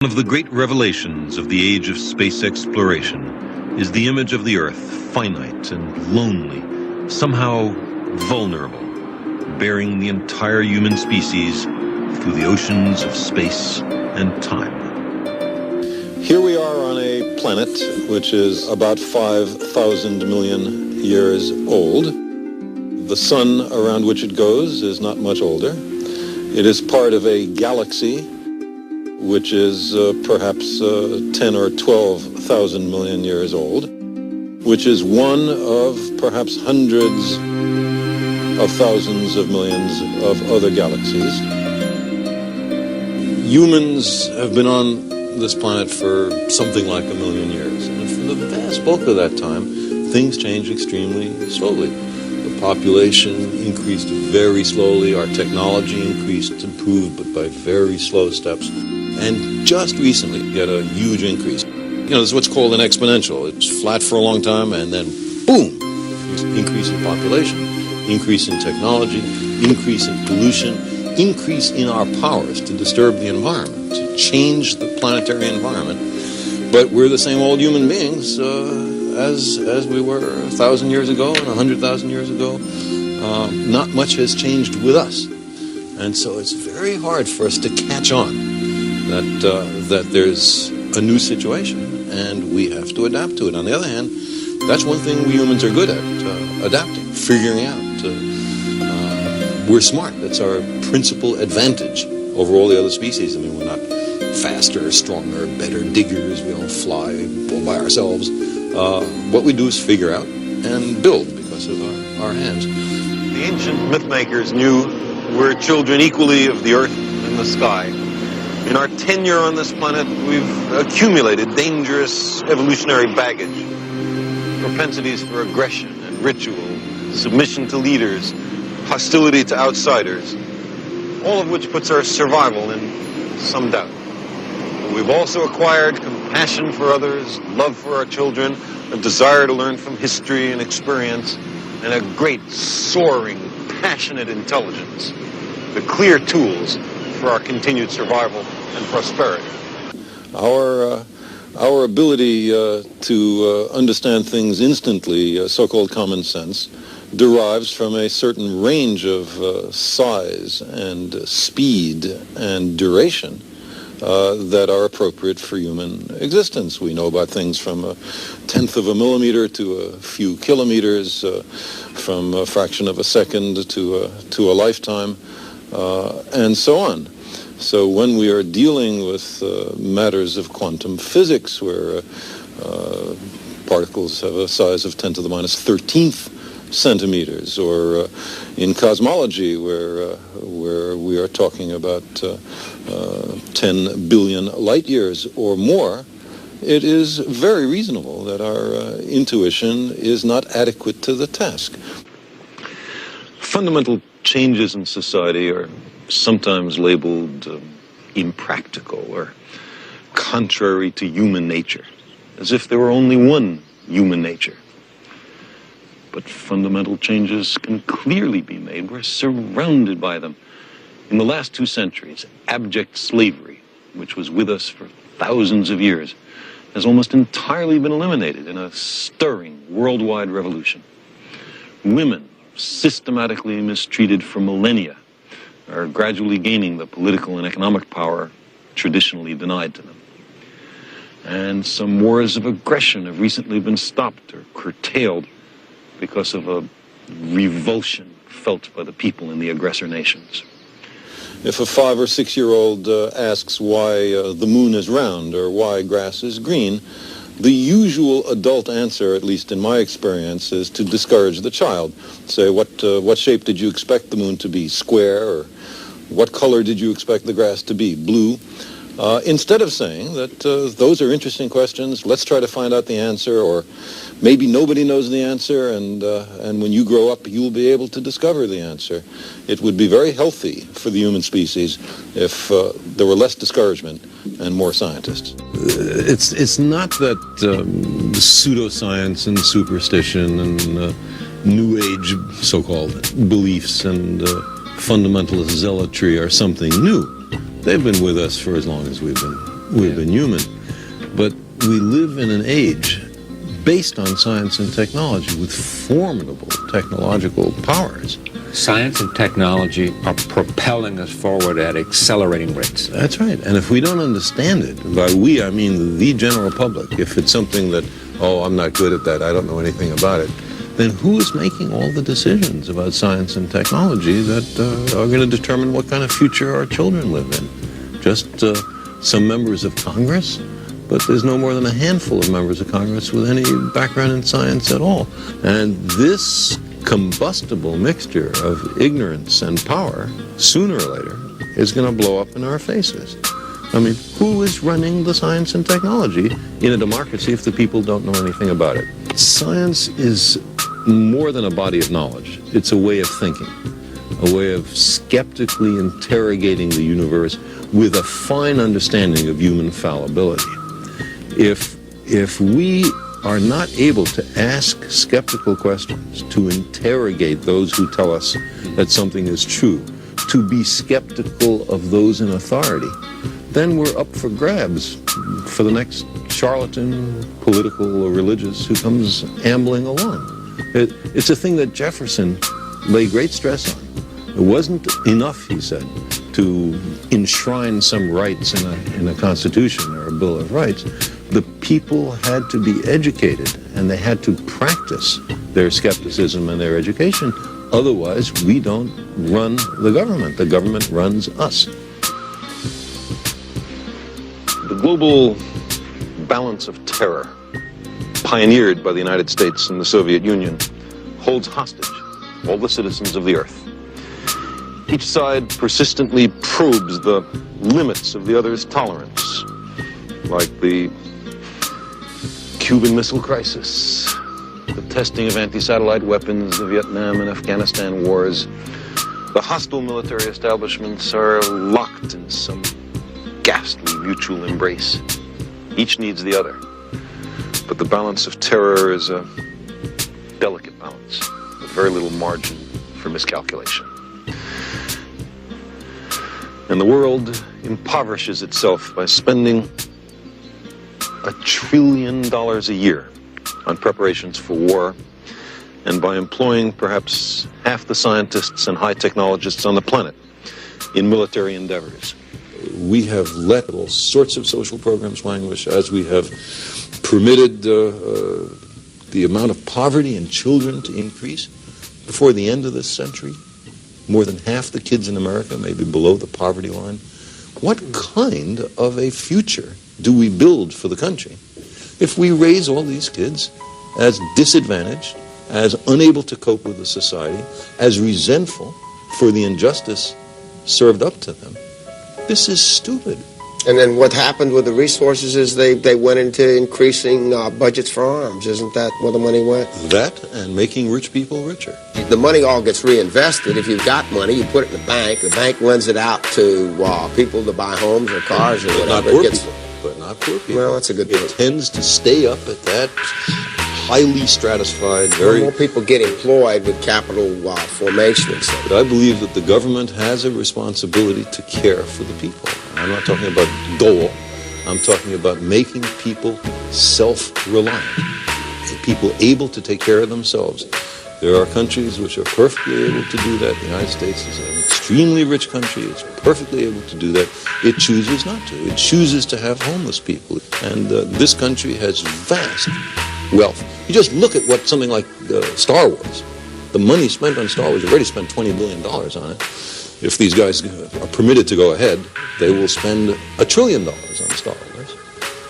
One of the great revelations of the age of space exploration is the image of the Earth, finite and lonely, somehow vulnerable, bearing the entire human species through the oceans of space and time. Here we are on a planet which is about 5,000 million years old. The sun around which it goes is not much older. It is part of a galaxy which is perhaps 10 or 12,000 million years old, which is one of perhaps hundreds of thousands of millions of other galaxies. Humans have been on this planet for something like 1 million years, and for the vast bulk of that time, things changed extremely slowly. The population increased very slowly, our technology increased, improved, but by very slow steps. And just recently, we had a huge increase. This is what's called an exponential. It's flat for a long time, and then boom, increase in population, increase in technology, increase in pollution, increase in our powers to disturb the environment, to change the planetary environment. But we're the same old human beings as we were 1,000 years ago and 100,000 years ago. Not much has changed with us. And so it's very hard for us to catch on that there's a new situation, and we have to adapt to it. On the other hand, that's one thing we humans are good at, adapting, figuring out. We're smart. That's our principal advantage over all the other species. I mean, we're not faster, stronger, better diggers. We don't fly all by ourselves. What we do is figure out and build because of our hands. The ancient mythmakers knew we're children equally of the earth and the sky. In our tenure on this planet, we've accumulated dangerous evolutionary baggage, propensities for aggression and ritual, submission to leaders, hostility to outsiders, all of which puts our survival in some doubt. We've also acquired compassion for others, love for our children, a desire to learn from history and experience, and a great, soaring, passionate intelligence, the clear tools for our continued survival and prosperity. Our ability to understand things instantly, so-called common sense, derives from a certain range of size and speed and duration that are appropriate for human existence. We know about things from 1/10 of a millimeter to a few kilometers, from a fraction of a second to a lifetime, and so on. So when we are dealing with matters of quantum physics, where particles have a size of 10 to the minus 13th centimeters, or in cosmology, where we are talking about 10 billion light years or more, it is very reasonable that our intuition is not adequate to the task. Fundamental changes in society are sometimes labeled impractical or contrary to human nature, as if there were only one human nature. But fundamental changes can clearly be made. We're surrounded by them. In the last 2 centuries, abject slavery, which was with us for thousands of years, has almost entirely been eliminated in a stirring worldwide revolution. Women, systematically mistreated for millennia, are gradually gaining the political and economic power traditionally denied to them. And some wars of aggression have recently been stopped or curtailed because of a revulsion felt by the people in the aggressor nations. If a 5 or 6 year old asks why the moon is round or why grass is green, the usual adult answer, at least in my experience, is to discourage the child. Say, what shape did you expect the moon to be? Square? Or what color did you expect the grass to be? Blue? Instead of saying that those are interesting questions, let's try to find out the answer, or maybe nobody knows the answer, and when you grow up, you'll be able to discover the answer. It would be very healthy for the human species if there were less discouragement and more scientists. It's not that pseudoscience and superstition and New Age so-called beliefs and fundamentalist zealotry are something new. They've been with us for as long as we've been we've been human. But we live in an age based on science and technology with formidable technological powers. Science and technology are propelling us forward at accelerating rates. That's right. And if we don't understand it, by we I mean the general public, if it's something that, oh, I'm not good at that, I don't know anything about it, then who is making all the decisions about science and technology that are going to determine what kind of future our children live in? Just some members of Congress? But there's no more than a handful of members of Congress with any background in science at all. And this combustible mixture of ignorance and power, sooner or later, is going to blow up in our faces. I mean, who is running the science and technology in a democracy if the people don't know anything about it? Science is more than a body of knowledge. It's a way of thinking, a way of skeptically interrogating the universe with a fine understanding of human fallibility. If we are not able to ask skeptical questions, to interrogate those who tell us that something is true, to be skeptical of those in authority, then we're up for grabs for the next charlatan, political or religious, who comes ambling along. It's a thing that Jefferson laid great stress on. It wasn't enough, he said, to enshrine some rights in a constitution or a Bill of Rights. The people had to be educated, and they had to practice their skepticism and their education. Otherwise, we don't run the government. The government runs us. The global balance of terror, pioneered by the United States and the Soviet Union, holds hostage all the citizens of the earth. Each side persistently probes the limits of the other's tolerance, like the Cuban Missile Crisis, the testing of anti-satellite weapons, the Vietnam and Afghanistan wars. The hostile military establishments are locked in some ghastly mutual embrace. Each needs the other. But the balance of terror is a delicate balance with very little margin for miscalculation. And the world impoverishes itself by spending $1 trillion a year on preparations for war, and by employing perhaps half the scientists and high technologists on the planet in military endeavors. We have let all sorts of social programs languish, as we have permitted the amount of poverty in children to increase. Before the end of this century, more than half the kids in America may be below the poverty line. What kind of a future do we build for the country if we raise all these kids as disadvantaged, as unable to cope with the society, as resentful for the injustice served up to them? This is stupid. And then what happened with the resources is they went into increasing budgets for arms. Isn't that where the money went? That and making rich people richer. The money all gets reinvested. If you've got money, you put it in the bank lends it out to people to buy homes or cars or whatever. But not poor people. Well, that's a good point. It tends to stay up at that highly stratified, more people get employed with capital formation and stuff. But I believe that the government has a responsibility to care for the people. I'm not talking about dole. I'm talking about making people self-reliant, people able to take care of themselves. There are countries which are perfectly able to do that. The United States is an extremely rich country. It's perfectly able to do that. It chooses not to. It chooses to have homeless people. And this country has vast wealth. You just look at what something like Star Wars. The money spent on Star Wars, you've already spent $20 billion on it. If these guys are permitted to go ahead, they will spend $1 trillion on Star Wars.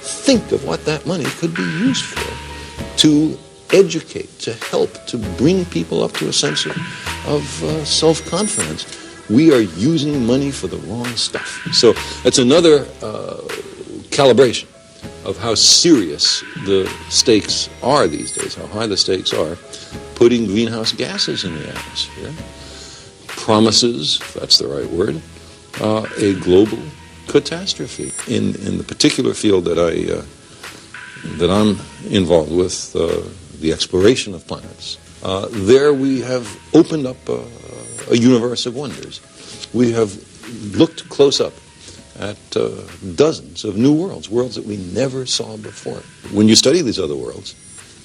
Think of what that money could be used for, to educate, to help, to bring people up to a sense of self-confidence. We are using money for the wrong stuff. So that's another calibration of how serious the stakes are these days, how high the stakes are, putting greenhouse gases in the atmosphere promises, if that's the right word, a global catastrophe. In the particular field that I'm involved with, the exploration of planets, there we have opened up a universe of wonders. We have looked close up at dozens of new worlds, worlds that we never saw before. When you study these other worlds,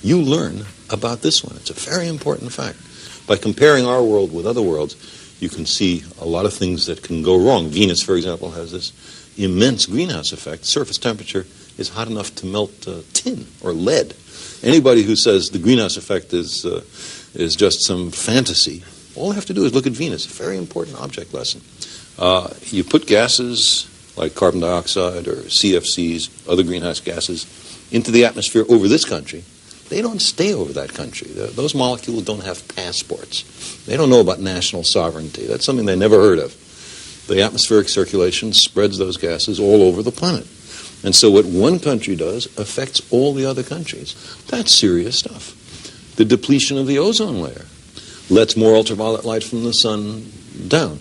you learn about this one. It's a very important fact. By comparing our world with other worlds, you can see a lot of things that can go wrong. Venus, for example, has this immense greenhouse effect. Surface temperature is hot enough to melt tin or lead. Anybody who says the greenhouse effect is just some fantasy, all they have to do is look at Venus. A very important object lesson. You put gases like carbon dioxide or CFCs, other greenhouse gases, into the atmosphere over this country. They don't stay over that country. Those molecules don't have passports. They don't know about national sovereignty. That's something they never heard of. The atmospheric circulation spreads those gases all over the planet. And so what one country does affects all the other countries. That's serious stuff. The depletion of the ozone layer lets more ultraviolet light from the sun down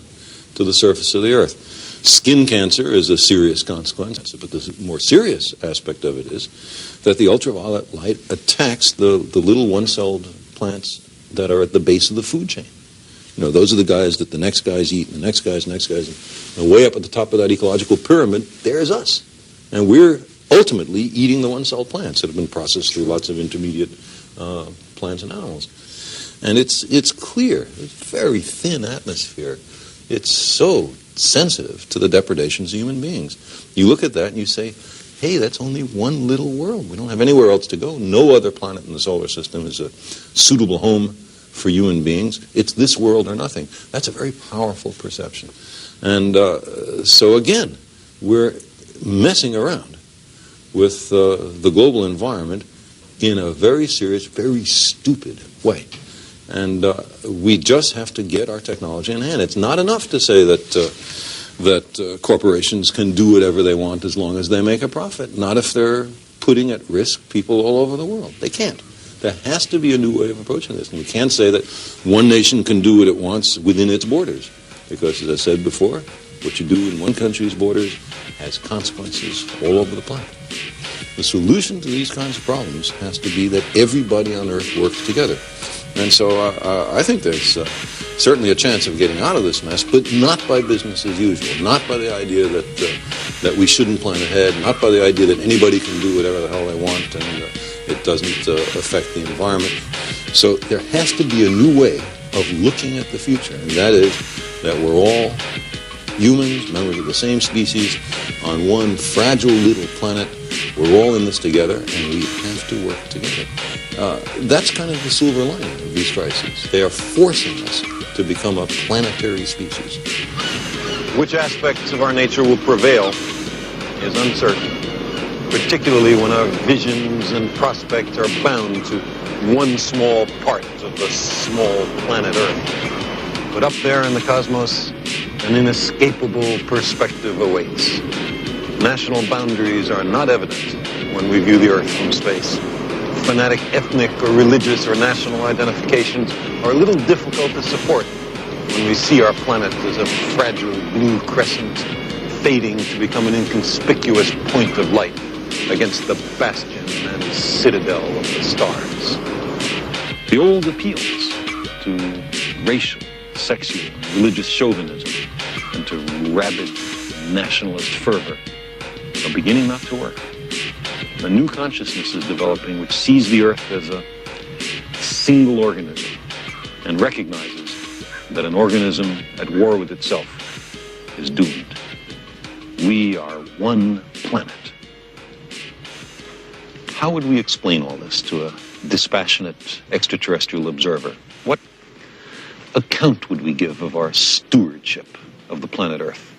to the surface of the Earth. Skin cancer is a serious consequence, but the more serious aspect of it is that the ultraviolet light attacks the little one-celled plants that are at the base of the food chain. You know, those are the guys that the next guys eat, and the next guys, and way up at the top of that ecological pyramid, there's us. And we're ultimately eating the one-celled plants that have been processed through lots of intermediate plants and animals. And it's clear, it's a very thin atmosphere. It's so sensitive to the depredations of human beings. You look at that and you say, hey, that's only one little world. We don't have anywhere else to go. No other planet in the solar system is a suitable home for human beings. It's this world or nothing. That's a very powerful perception. And so again, we're messing around with the global environment in a very serious, very stupid way. And we just have to get our technology in hand. It's not enough to say that corporations can do whatever they want as long as they make a profit. Not if they're putting at risk people all over the world. They can't. There has to be a new way of approaching this. And we can't say that one nation can do what it wants within its borders. Because, as I said before, what you do in one country's borders has consequences all over the planet. The solution to these kinds of problems has to be that everybody on Earth works together. And so I think there's certainly a chance of getting out of this mess, but not by business as usual, not by the idea that we shouldn't plan ahead, not by the idea that anybody can do whatever the hell they want and it doesn't affect the environment. So there has to be a new way of looking at the future, and that is that we're all humans, members of the same species, on one fragile little planet. We're all in this together, and we have to work together. That's kind of the silver lining of these crises. They are forcing us to become a planetary species. Which aspects of our nature will prevail is uncertain, particularly when our visions and prospects are bound to one small part of the small planet Earth. But up there in the cosmos, an inescapable perspective awaits. National boundaries are not evident when we view the Earth from space. Fanatic ethnic or religious or national identifications are a little difficult to support when we see our planet as a fragile blue crescent fading to become an inconspicuous point of light against the bastion and citadel of the stars. The old appeals to racial, sexual, religious chauvinism and to rabid nationalist fervor are beginning not to work. A new consciousness is developing which sees the Earth as a single organism and recognizes that an organism at war with itself is doomed. We are one planet. How would we explain all this to a dispassionate extraterrestrial observer? What account would we give of our stewardship of the planet Earth?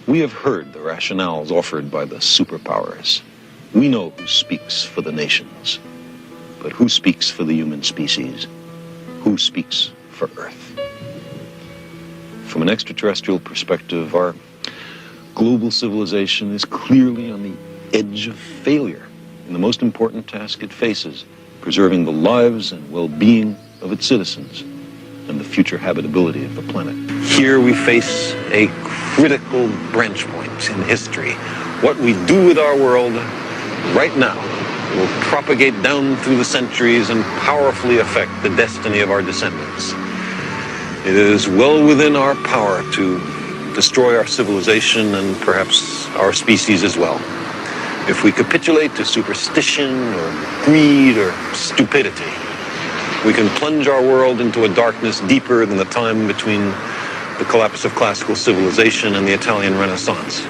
We have heard the rationales offered by the superpowers. We know who speaks for the nations, but who speaks for the human species? Who speaks for Earth? From an extraterrestrial perspective, our global civilization is clearly on the edge of failure in the most important task it faces, preserving the lives and well-being of its citizens and the future habitability of the planet. Here we face a critical branch point in history. What we do with our world right now will propagate down through the centuries and powerfully affect the destiny of our descendants. It is well within our power to destroy our civilization and perhaps our species as well. If we capitulate to superstition or greed or stupidity, we can plunge our world into a darkness deeper than the time between the collapse of classical civilization and the Italian Renaissance.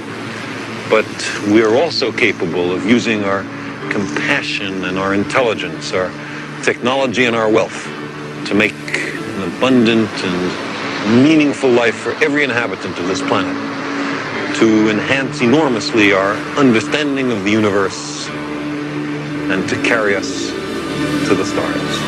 But we are also capable of using our compassion and our intelligence, our technology and our wealth to make an abundant and meaningful life for every inhabitant of this planet, to enhance enormously our understanding of the universe and to carry us to the stars.